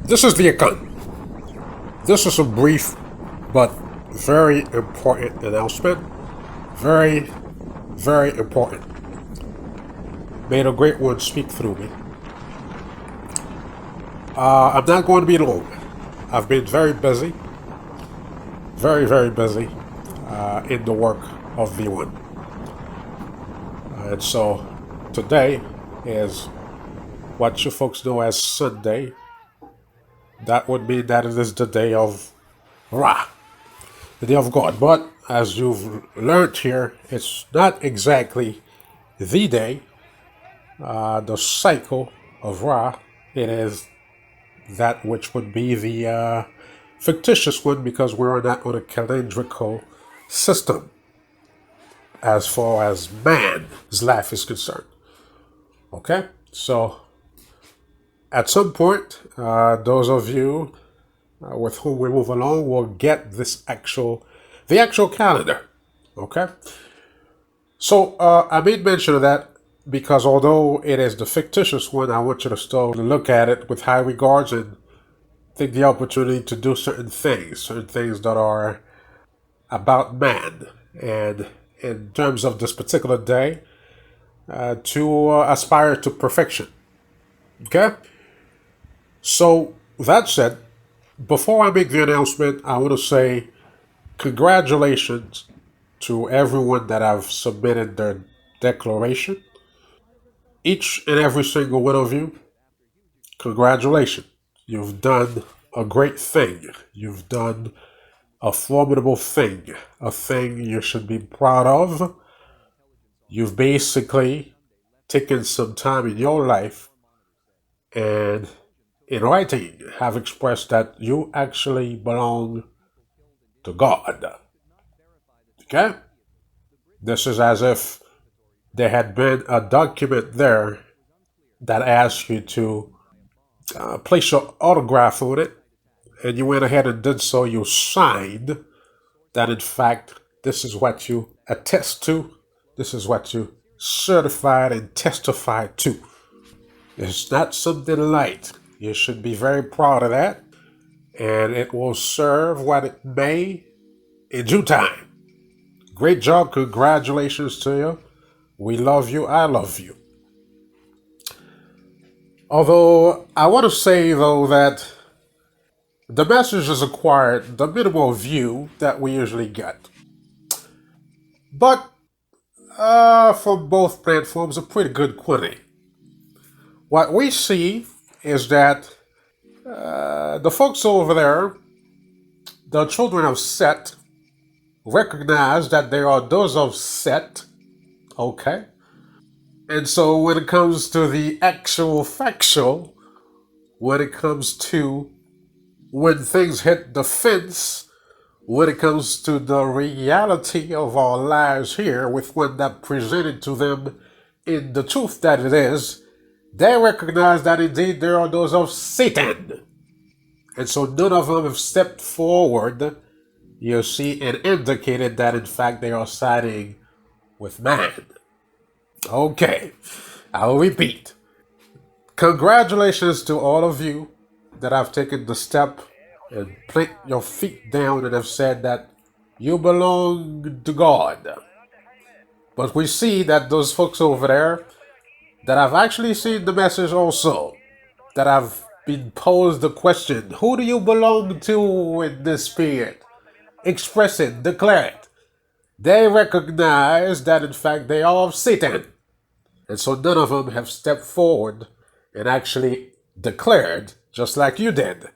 This is the account. This is a brief but very important announcement. Very, very important. May the Great One speak through me. I'm not going to be long. I've been very busy, very, very busy in the work of V1. And so today is what you folks know as Sunday. That would mean that it is the day of Ra, the day of God. But as you've learned here, it's not exactly the day, the cycle of Ra. It is that which would be the fictitious one because we're not on a calendrical system as far as man's life is concerned. Okay? So at some point, those of you with whom we move along will get the actual calendar. Okay? So I made mention of that because although it is the fictitious one, I want you to still look at it with high regards and take the opportunity to do certain things that are about man. And in terms of this particular day, to aspire to perfection. Okay? So, that said, before I make the announcement, I want to say congratulations to everyone that have submitted their declaration. Each and every single one of you, congratulations. You've done a great thing. You've done a formidable thing, a thing you should be proud of. You've basically taken some time in your life and in writing have expressed that you actually belong to God. Okay? This is as if there had been a document there that asked you to place your autograph on it, and you went ahead and did so. You signed that, in fact, this is what you attest to, this is what you certified and testified to. It's not something light. You should be very proud of that, and it will serve what it may in due time. Great job. Congratulations to you. We love you. I love you. Although I want to say, though, that the message has acquired the minimal view that we usually get. But from both platforms, a pretty good quantity. What we see is that the folks over there, the children of Set, recognize that they are those of Set, okay? And so when it comes to the actual factual, when it comes to when things hit the fence, when it comes to the reality of our lives here with one that presented to them in the truth that it is, they recognize that indeed there are those of Satan. And so none of them have stepped forward, you see, and indicated that in fact they are siding with man. Okay, I'll repeat. Congratulations to all of you that have taken the step and put your feet down and have said that you belong to God. But we see that those folks over there that have actually seen the message also, that have been posed the question, who do you belong to in this spirit? Express it, declare it. They recognize that in fact they are of Satan. And so none of them have stepped forward and actually declared, just like you did,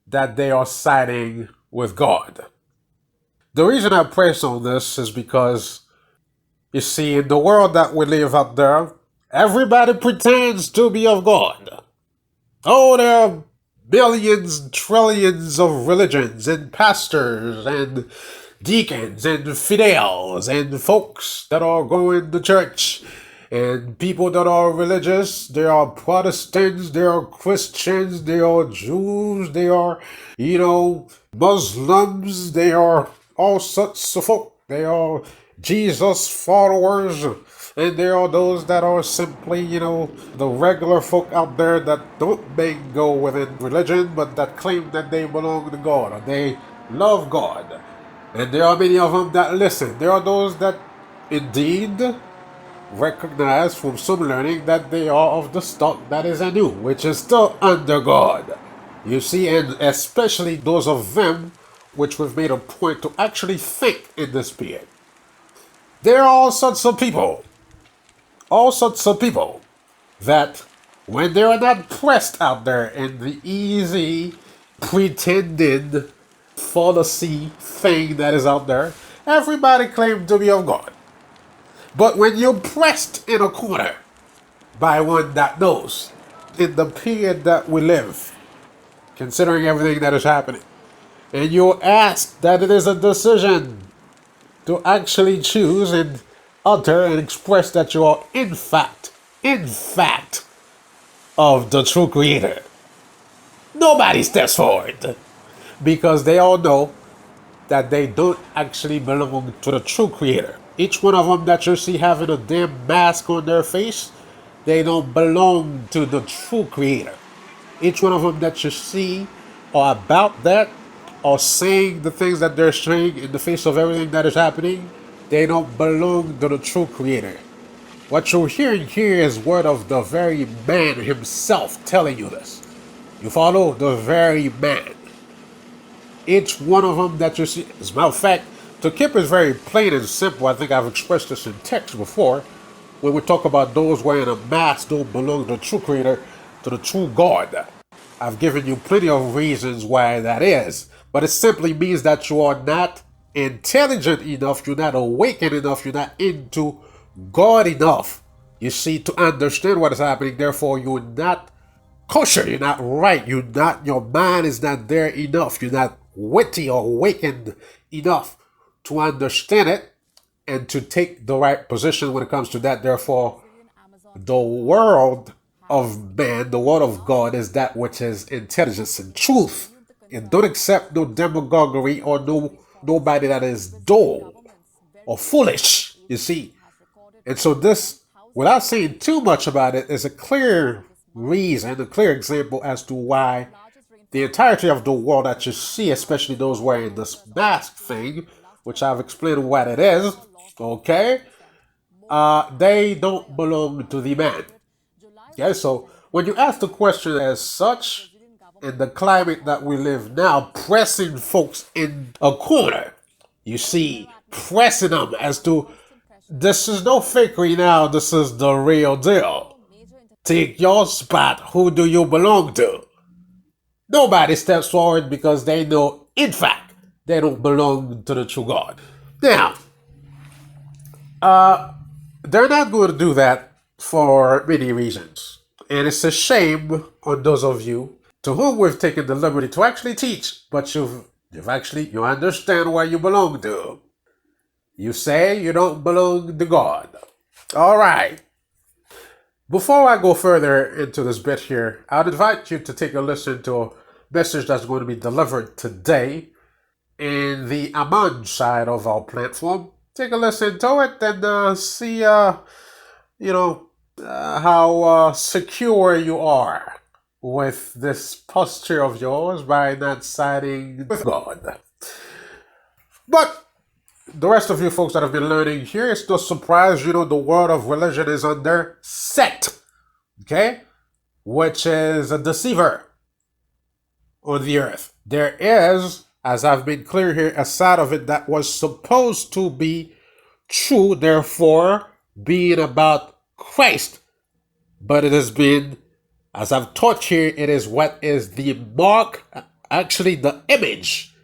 that they are siding with God. The reason I press on this is because, you see, in the world that we live out there, everybody pretends to be of God. Oh, there are billions and trillions of religions and pastors and deacons and fidels and folks that are going to church and people that are religious. There are Protestants, there are Christians, there are Jews, there are, Muslims, they are all sorts of folk. They are Jesus followers. And there are those that are simply, the regular folk out there that don't go within religion, but that claim that they belong to God or they love God. And there are many of them that listen. There are those that indeed recognize from some learning that they are of the stock that is anew, which is still under God. You see, and especially those of them which we've made a point to actually think in the spirit. There are all sorts of people that when they are not pressed out there in the easy, pretended fallacy thing that is out there, everybody claims to be of God. But when you're pressed in a corner by one that knows, in the period that we live, considering everything that is happening, and you're asked that it is a decision to actually choose and utter and express that you are in fact, of the true creator. Nobody steps forward because they all know that they don't actually belong to the true creator. Each one of them that you see having a damn mask on their face, they don't belong to the true creator. Each one of them that you see are about that, or saying the things that they're saying in the face of everything that is happening, they don't belong to the true creator. What you're hearing here is word of the very man himself telling you this. You follow? The very man. Each one of them that you see. As a matter of fact, to keep it very plain and simple, I think I've expressed this in text before. When we talk about those wearing a mask don't belong to the true creator, to the true God. I've given you plenty of reasons why that is. But it simply means that you are not intelligent enough, you're not awakened enough, you're not into God enough, you see, to understand what is happening. Therefore, you're not kosher, you're not right, your mind is not there enough, you're not witty or awakened enough to understand it and to take the right position when it comes to that. Therefore, the world of man, the word of God, is that which is intelligence and truth. And don't accept no demagoguery or nobody that is dull or foolish, you see. And so this, without saying too much about it, is a clear reason, a clear example as to why the entirety of the world that you see, especially those wearing this mask thing, which I've explained what it is, okay, they don't belong to the man. Okay, so when you ask the question as such, in the climate that we live now, pressing folks in a corner, you see, pressing them as to this is no fakery now, this is the real deal. Take your spot, who do you belong to? Nobody steps forward because they know, in fact, they don't belong to the true God. Now, they're not going to do that for many reasons. And it's a shame on those of you to whom we've taken the liberty to actually teach, but you understand where you belong to. You say you don't belong to God. All right. Before I go further into this bit here, I'd invite you to take a listen to a message that's going to be delivered today in the Ahmun side of our platform. Take a listen to it and see, how secure you are with this posture of yours by not siding with God. But the rest of you folks that have been learning here, it's no surprise, the world of religion is under sect, okay? Which is a deceiver on the earth. There is, as I've been clear here, a side of it that was supposed to be true, therefore being about Christ. But it has been, as I've taught here, it is what is the mark, actually the image,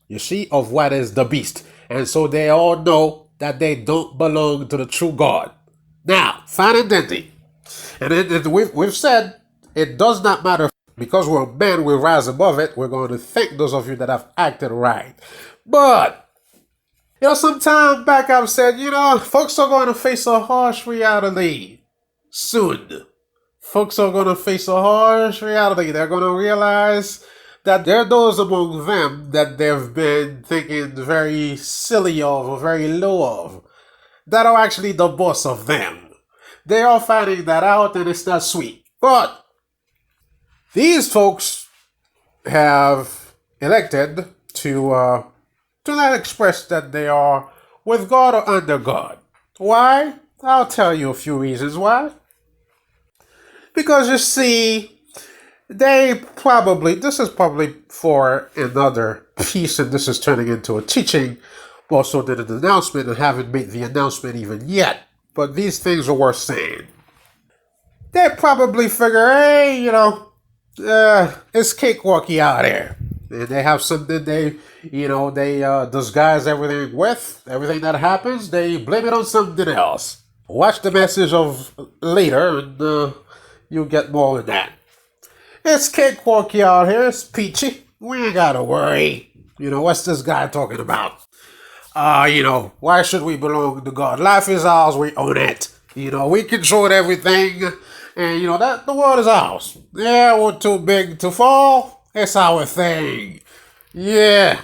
you see, of what is the beast. And so they all know that they don't belong to the true God. Now, fine and dandy. And we've said it does not matter, because we're men, we rise above it. We're going to thank those of you that have acted right. But, some time back I've said, folks are going to face a harsh reality soon. Folks are going to face a harsh reality. They're going to realize that there are those among them that they've been thinking very silly of or very low of. that are actually the boss of them. They are finding that out and it's not sweet. But these folks have elected to not express that they are with God or under God. Why? I'll tell you a few reasons why. Because you see, this is probably for another piece, and this is turning into a teaching more so than an announcement, and haven't made the announcement even yet. But these things are worth saying. They probably figure, hey, it's cakewalky out there. And they have something they disguise everything with. Everything that happens, they blame it on something else. Watch the message of later, and you'll get more than that. It's cakewalky out here. It's peachy. We ain't gotta worry. What's this guy talking about? Why should we belong to God? Life is ours. We own it. We control everything. And, that the world is ours. Yeah, we're too big to fall. It's our thing. Yeah.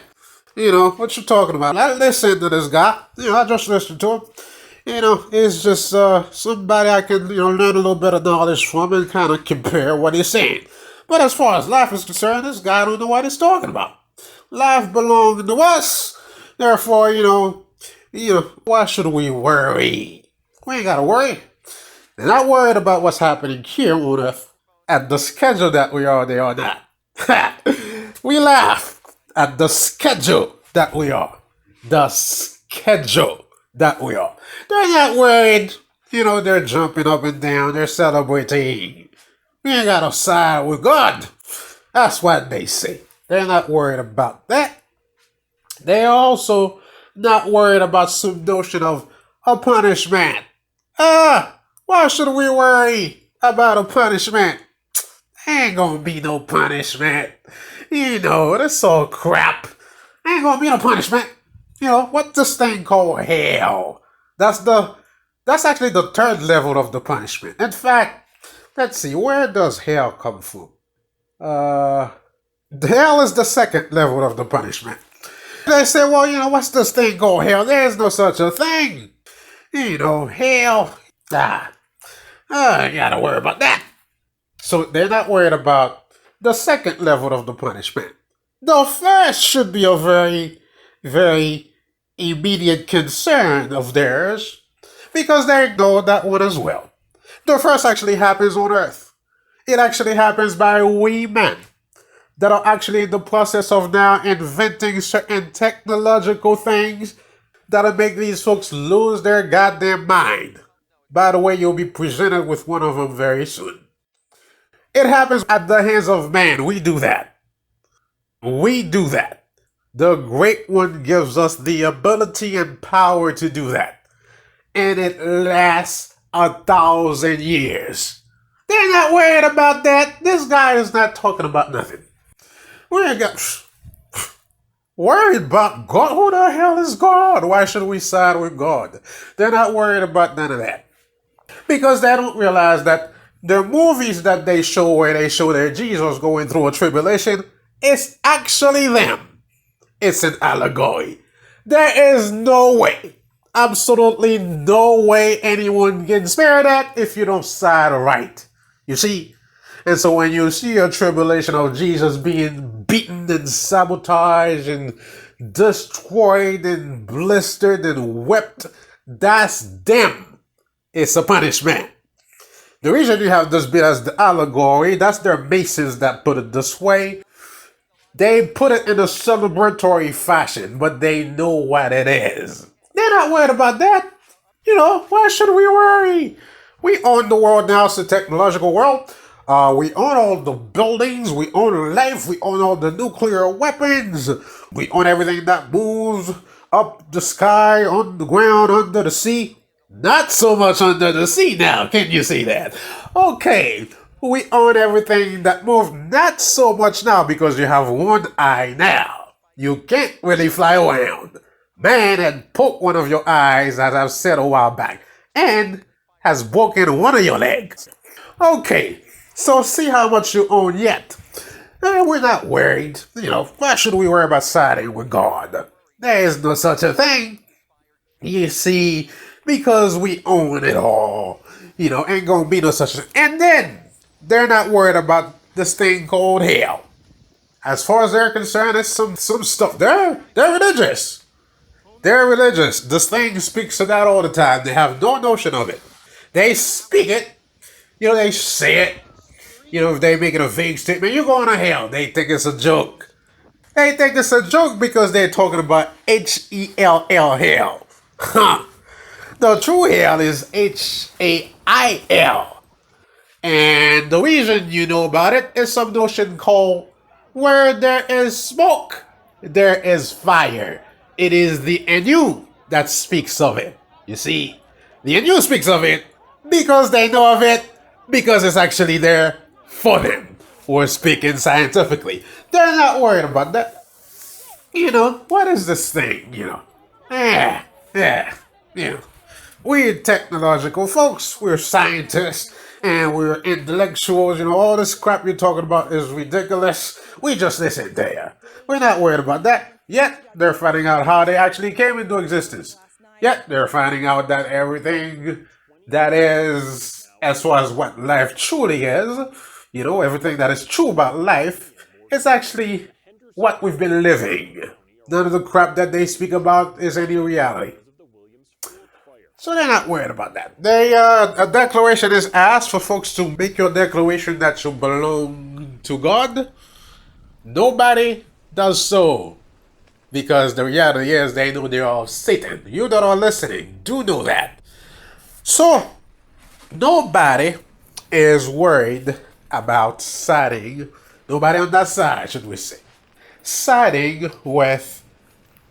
What you talking about? I listen to this guy. I just listen to him. He's just somebody I can, learn a little bit of knowledge from and kind of compare what he's saying. But as far as life is concerned, this guy don't know what he's talking about. Life belongs to us. Therefore, why should we worry? We ain't gotta worry. They're not worried about what's happening here on Earth at the schedule that we are. They are not. We laugh at the schedule that we are. The schedule that we are. They're not worried. They're jumping up and down. They're celebrating. We ain't got to side with God. That's what they say. They're not worried about that. They are also not worried about some notion of a punishment. Why should we worry about a punishment? Ain't gonna be no punishment. That's all crap. Ain't gonna be no punishment. What's this thing called hell? That's actually the third level of the punishment. In fact, let's see, where does hell come from? Hell is the second level of the punishment. They say, well, what's this thing called hell? There's no such a thing. Hell. You gotta worry about that. So they're not worried about the second level of the punishment. The first should be a very, very immediate concern of theirs because they know that one as well. The first actually happens on Earth. It actually happens by we men that are actually in the process of now inventing certain technological things that'll make these folks lose their goddamn mind. By the way, you'll be presented with one of them very soon. It happens at the hands of man. We do that. We do that. The Great One gives us the ability and power to do that. And it lasts 1,000 years. They're not worried about that. This guy is not talking about nothing. We ain't got worried about God. Who the hell is God? Why should we side with God? They're not worried about none of that. Because they don't realize that the movies that they show where they show their Jesus going through a tribulation, it's actually them. It's an allegory. There is no way, absolutely no way anyone can spare that if you don't side right. You see? And so when you see a tribulation of Jesus being beaten and sabotaged and destroyed and blistered and whipped, that's them. It's a punishment. The reason you have this bit as the allegory, that's their masons that put it this way. They put it in a celebratory fashion, but they know what it is. They're not worried about that. Why should we worry? We own the world now. It's a technological world. We own all the buildings. We own life. We own all the nuclear weapons. We own everything that moves up the sky, on the ground, under the sea. Not so much under the sea now. Can you see that? Okay. We own everything that moves. Not so much now because you have one eye now. You can't really fly around. Man had poked one of your eyes, as I've said a while back, and has broken one of your legs. Okay, so see how much you own yet. We're not worried. Why should we worry about siding with God? There is no such a thing. You see, because we own it all. Ain't gonna be no such thing. And then they're not worried about this thing called hell. As far as they're concerned, it's some stuff. They're religious. They're religious. This thing speaks to that all the time. They have no notion of it. They speak it. They say it. If they make it a vague statement, you're going to hell. They think it's a joke. They think it's a joke because they're talking about Hell, hell. Huh. The true hell is HAIL. And the reason you know about it is some notion called where there is smoke, there is fire. It is the Anu that speaks of it. You see, the Anu speaks of it because they know of it, because it's actually there for them. We're speaking scientifically. They're not worried about that. What is this thing? Yeah, we're technological folks, we're scientists, and we're intellectuals. All this crap you're talking about is ridiculous. We just listen there. We're not worried about that. Yet, they're finding out how they actually came into existence. Yet, they're finding out that everything that is, as far as what life truly is, everything that is true about life is actually what we've been living. None of the crap that they speak about is any reality. So they're not worried about that. A declaration is asked for folks to make your declaration that you belong to God. Nobody does so, because the reality is they know they're of Satan. You that are listening do know that. So nobody is worried about siding. Nobody on that side, should we say, siding with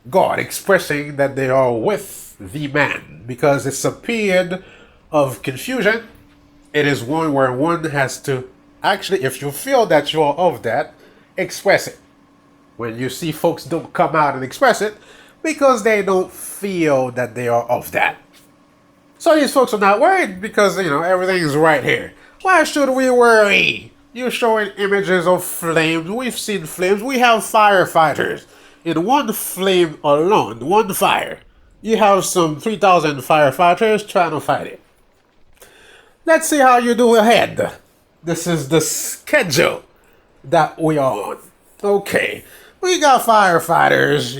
God, expressing that they are with the man, because it's a period of confusion. It is one where one has to actually, if you feel that you're of that, express it. When you see folks don't come out and express it because they don't feel that they are of that. So these folks are not worried because, everything is right here. Why should we worry? You're showing images of flames. We've seen flames. We have firefighters. In one flame alone, one fire, you have some 3,000 firefighters trying to fight it. Let's see how you do ahead. This is the schedule that we are on. Okay, we got firefighters,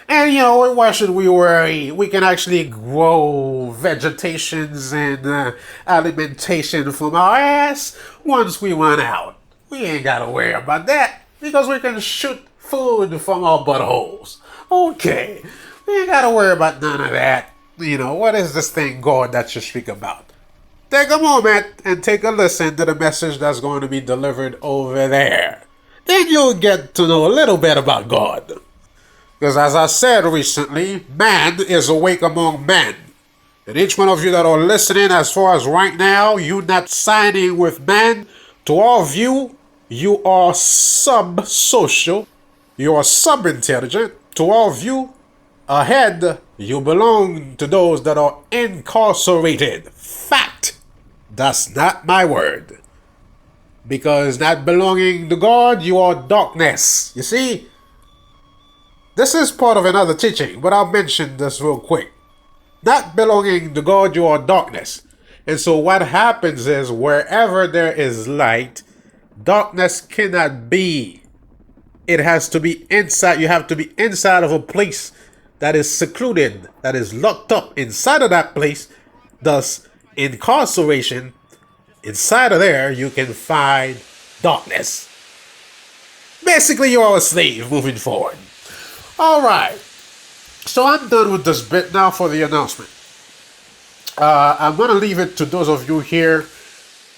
and why should we worry? We can actually grow vegetations and alimentation from our ass once we run out. We ain't gotta worry about that because we can shoot food from our buttholes. Okay, we ain't gotta worry about none of that. What is this thing, God, that you speak about? Take a moment and take a listen to the message that's going to be delivered over there. Then you'll get to know a little bit about God. Because as I said recently, man is awake among men. And each one of you that are listening, as far as right now, you not siding with man, to all of you, you are sub-social, you are sub-intelligent. To all of you, ahead, you belong to those that are incarcerated. Fact. That's not my word. Because not belonging to God, you are darkness. You see? This is part of another teaching, but I'll mention this real quick. Not belonging to God, you are darkness. And so what happens is, wherever there is light, darkness cannot be. It has to be inside. You have to be inside of a place that is secluded, that is locked up inside of that place. Thus, incarceration, inside of there, you can find darkness. Basically, you are a slave moving forward. All right. So I'm done with this bit now for the announcement. I'm going to leave it to those of you here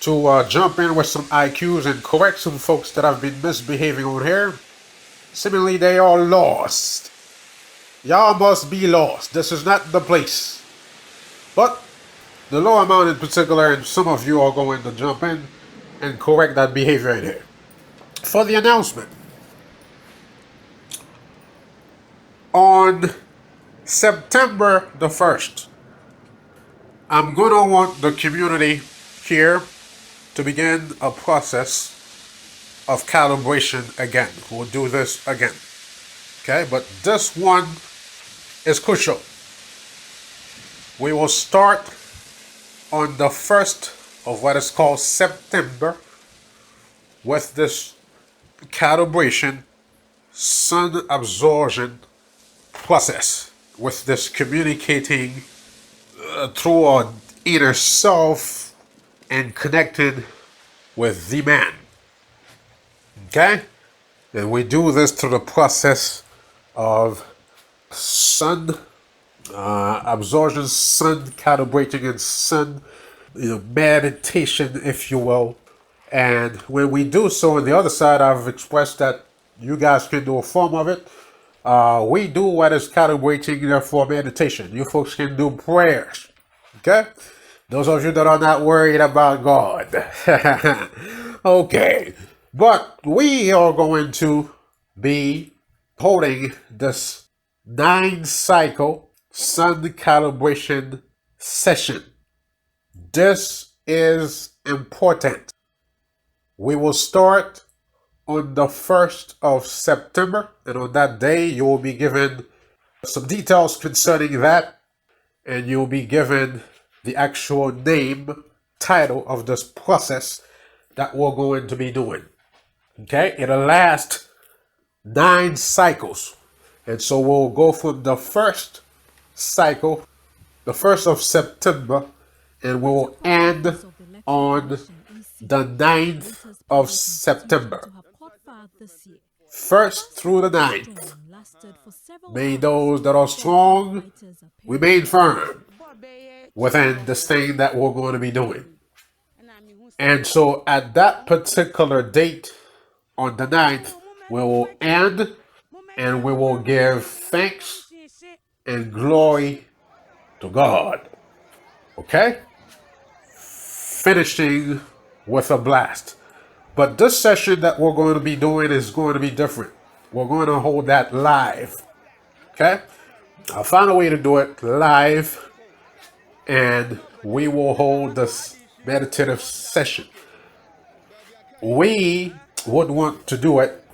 to jump in with some IQs and correct some folks that have been misbehaving on here. Seemingly, they are lost. Y'all must be lost. This is not the place. But the loahmun in particular, and some of you are going to jump in and correct that behavior in here. For the announcement, on September the 1st, I'm going to want the community here to begin a process of calibration again. We'll do this again. Okay, but this one is crucial. We will start on the 1st of what is called September with this calibration sun absorption process, with this communicating through our inner self and connected with the man. Okay? And we do this through the process of sun absorption, sun calibrating, and sun meditation, if you will. And when we do so, on the other side, I've expressed that you guys can do a form of it. We do what is calibrating for meditation. You folks can do prayers. Okay? Those of you that are not worried about God. Okay. But we are going to be holding this 9-cycle sun calibration session. This is important. We will start on the 1st of September, and on that day you will be given some details concerning that, and you'll be given the actual name, title of this process that we're going to be doing. Okay, it'll last 9 cycles, and so we'll go from the first cycle, the 1st of September, and we'll end on the 9th of September. 1st through the 9th. May those that are strong remain firm within this thing that we're going to be doing. And so at that particular date, on the 9th, we will end and we will give thanks and glory to God. Okay? Finishing with a blast. But this session that we're going to be doing is going to be different. We're going to hold that live. Okay? I'll find a way to do it live, and we will hold this meditative session. We would want to do it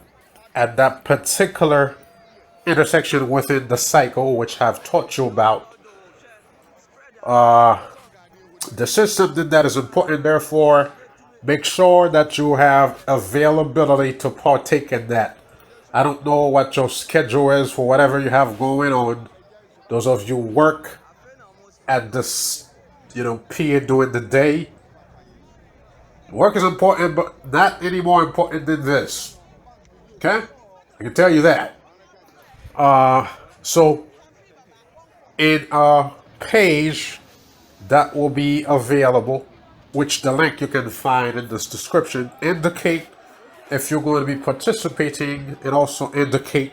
at that particular intersection within the cycle, which I've taught you about. This is something that is important, therefore, make sure that you have availability to partake in that. I don't know what your schedule is for whatever you have going on. Those of you work at this, period during the day. Work is important, but not any more important than this. Okay? I can tell you that. So in a page that will be available, which the link you can find in this description, indicate if you're going to be participating, and also indicate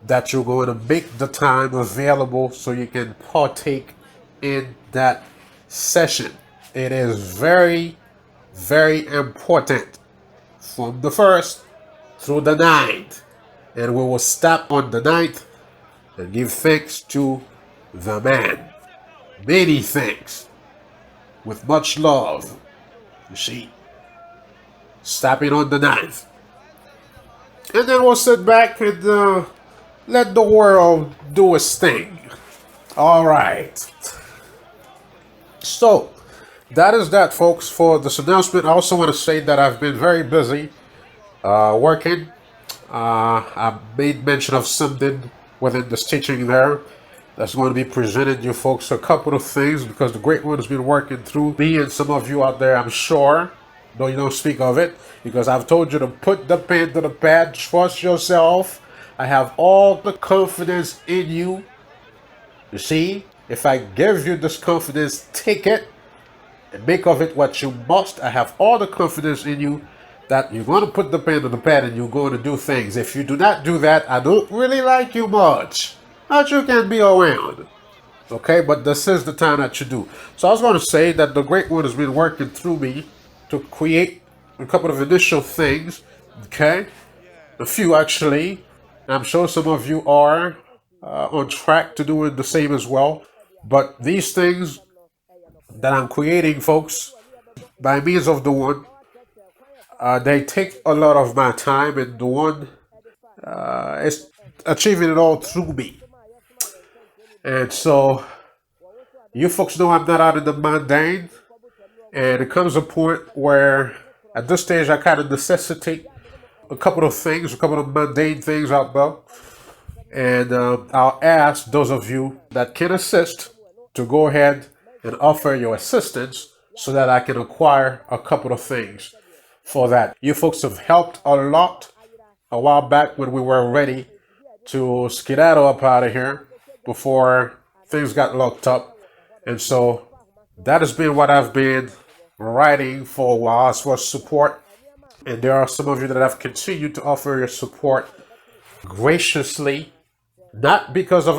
that you're going to make the time available so you can partake in that session. It is very, very important, from the 1st through the 9th. And we will stop on the 9th and give thanks to the man. Many thanks. With much love. You see? Stopping on the 9th. And then we'll sit back and let the world do its thing. Alright. So, that is that, folks, for this announcement. I also want to say that I've been very busy working. I made mention of something within this teaching there that's going to be presented you folks a couple of things, because the Great One has been working through me and some of you out there, I'm sure, though you don't speak of it, because I've told you to put the pen to the pad, trust yourself. I have all the confidence in you. You see, if I give you this confidence, take it and make of it what you must. I have all the confidence in you that you're going to put the pen to the pad and you're going to do things. If you do not do that, I don't really like you much. But you can be around. Okay, but this is the time that you do. So I was going to say that the Great One has been working through me to create a couple of initial things. Okay, a few actually. I'm sure some of you are on track to doing the same as well. But these things that I'm creating, folks, by means of the One, they take a lot of my time, and the One is achieving it all through me. And so, You folks know I'm not out of the mundane, and it comes a point where at this stage I kind of necessitate a couple of things, a couple of mundane things out there. And I'll ask those of you that can assist to go ahead and offer your assistance so that I can acquire a couple of things for that. You folks have helped a lot a while back when we were ready to skedaddle up out of here before things got locked up. And so that has been what I've been writing for a while as far as support. And there are some of you that have continued to offer your support graciously, not because of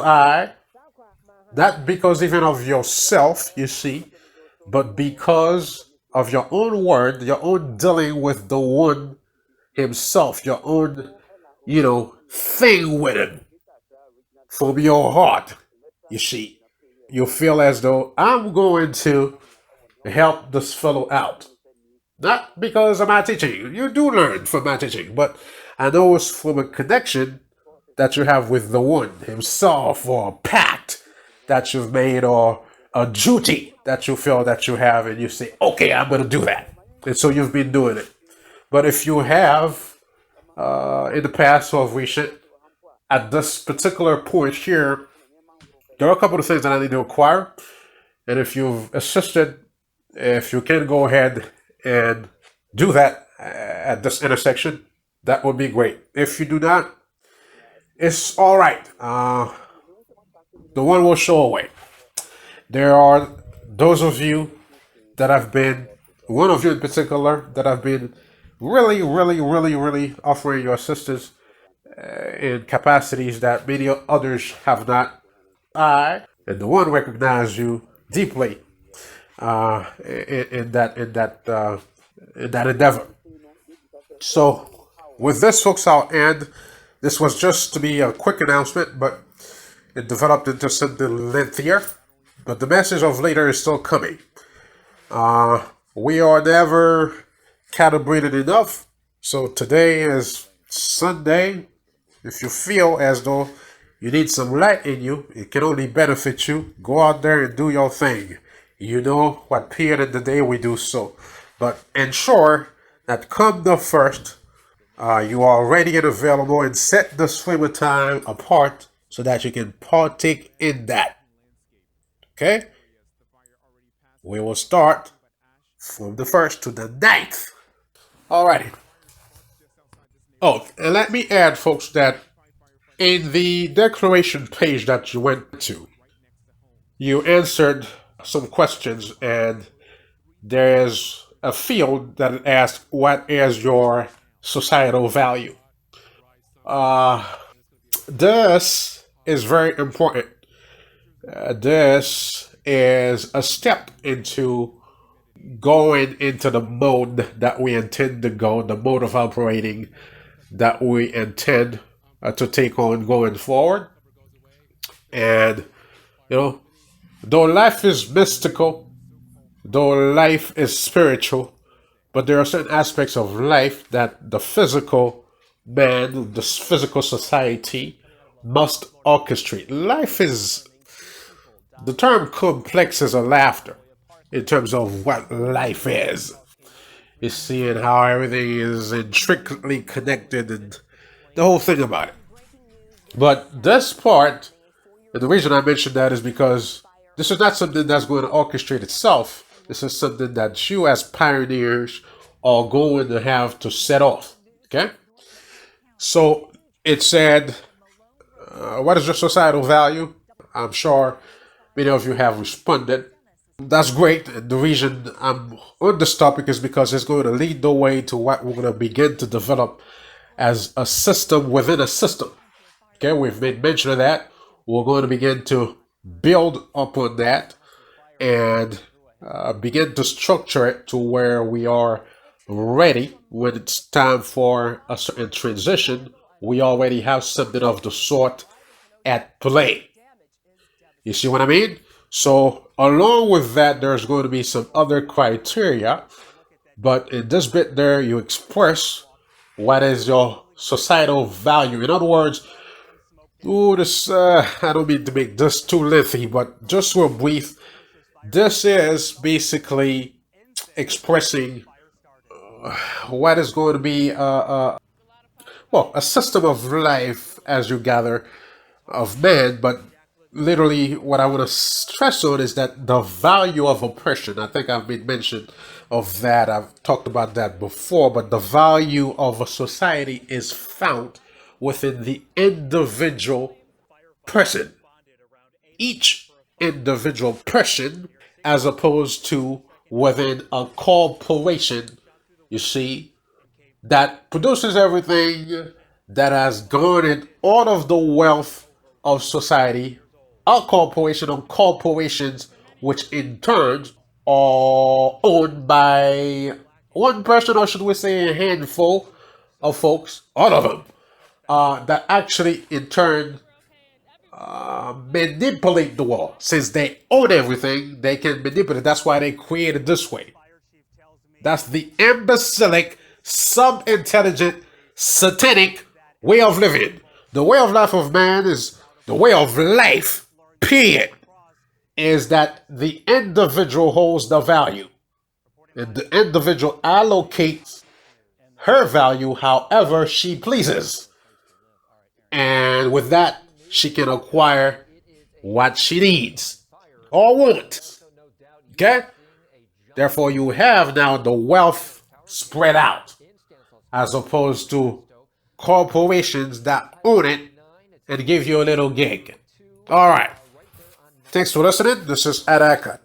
not because even of yourself, you see, but because of your own word, your own dealing with the one himself, your own, thing with him from your heart, you see. You feel as though I'm going to help this fellow out. Not because of my teaching. You do learn from my teaching, but I know it's from a connection that you have with the one himself, or a pact that you've made, or a duty that you feel that you have, and you say, okay, I'm going to do that. And so you've been doing it. But if you have, in the past or recent, at this particular point here, there are a couple of things that I need to acquire. And if you've assisted, if you can go ahead and do that at this intersection, that would be great. If you do not, it's all right. The one will show a way. There are those of you that have been, one of you in particular, that have been really, really, really, really offering your assistance in capacities that many others have not. And the one recognize you deeply in that endeavor. So, with this, folks, I'll end. This was just to be a quick announcement, but it developed into something lengthier. But the message of later is still coming. We are never calibrated enough. So today is Sunday. If you feel as though you need some light in you, it can only benefit you. Go out there and do your thing. You know what period of the day we do so. But ensure that come the first, you are ready and available, and set the swimmer time apart so that you can partake in that. Okay? We will start from the 1st to the 9th. Alrighty. Oh, and let me add, folks, that in the declaration page that you went to, you answered some questions, and there's a field that asks, what is your societal value? This is very important. This is a step into going into the mode that we intend to go, the mode of operating that we intend to take on going forward. And, though life is mystical, though life is spiritual, but there are certain aspects of life that the physical man, the physical society must orchestrate. Life is, the term complex is a laughter in terms of what life is. You're seeing how everything is intricately connected and the whole thing about it. But this part, and the reason I mentioned that is because this is not something that's going to orchestrate itself. This is something that you as pioneers are going to have to set off. Okay? So it said, what is your societal value? I'm sure many of you have responded. That's great. And the reason I'm on this topic is because it's going to lead the way to what we're going to begin to develop as a system within a system. Okay, we've made mention of that. We're going to begin to build upon that and begin to structure it to where we are ready when it's time for a certain transition. We already have something of the sort at play. You see what I mean? So along with that, there's going to be some other criteria. But in this bit there, you express what is your societal value. In other words, I don't mean to make this too lengthy, but just real brief. This is basically expressing what is going to be well, a system of life as you gather of man, but literally what I want to stress on is that the value of oppression. I think I've been mentioned of that. I've talked about that before, but the value of a society is found within the individual person. Each individual person, as opposed to within a corporation, you see, that produces everything, that has garnered all of the wealth of society, a corporation or corporations, which in turn are owned by one person, or should we say a handful of folks, all of them, that actually in turn manipulate the world. Since they own everything, they can manipulate. That's why they created this way. That's the imbecilic, sub-intelligent, satanic way of living. The way of life of man is the way of life, period. Is that the individual holds the value. And the individual allocates her value however she pleases. And with that, she can acquire what she needs or wants. Okay? Therefore, you have now the wealth spread out as opposed to corporations that own it and give you a little gig. All right. Thanks for listening. This is Ed Eckhart.